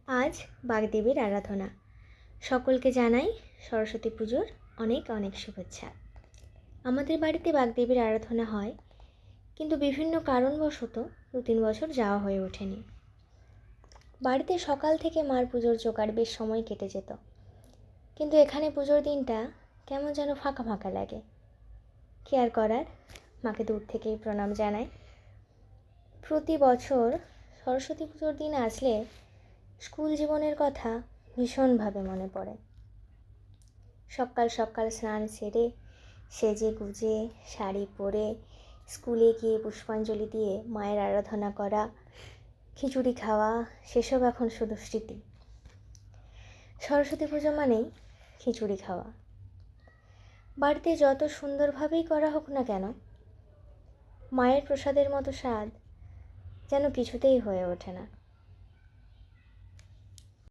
আজ বাগদেবীর আরাধনা। সকলকে জানাই সরস্বতী পুজোর অনেক অনেক শুভেচ্ছা। আমাদের বাড়িতে বাগদেবীর আরাধনা হয়, কিন্তু বিভিন্ন কারণবশত 2-3 বছর যাওয়া হয়ে ওঠেনি। বাড়িতে সকাল থেকে মার পুজোর জোগাড় বেশ সময় কেটে যেত, কিন্তু এখানে পুজোর দিনটা কেমন যেন ফাঁকা ফাঁকা লাগে। কি আর করার, মাকে দূর থেকেই প্রণাম জানাই। প্রতি বছর সরস্বতী পুজোর দিন আসলে স্কুল জীবনের কথা ভীষণভাবে মনে পড়ে। সকাল সকাল স্নান সেরে সেজে গুজে শাড়ি পরে স্কুলে গিয়ে পুষ্পাঞ্জলি দিয়ে মায়ের আরাধনা করা, খিচুড়ি খাওয়া, সেসব এখন শুধু স্মৃতি। সরস্বতী পুজো মানেই খিচুড়ি খাওয়া। বাড়িতে যত সুন্দরভাবেই করা হোক না কেন, মায়ের প্রসাদের মতো স্বাদ যেন কিছুতেই হয়ে ওঠে না।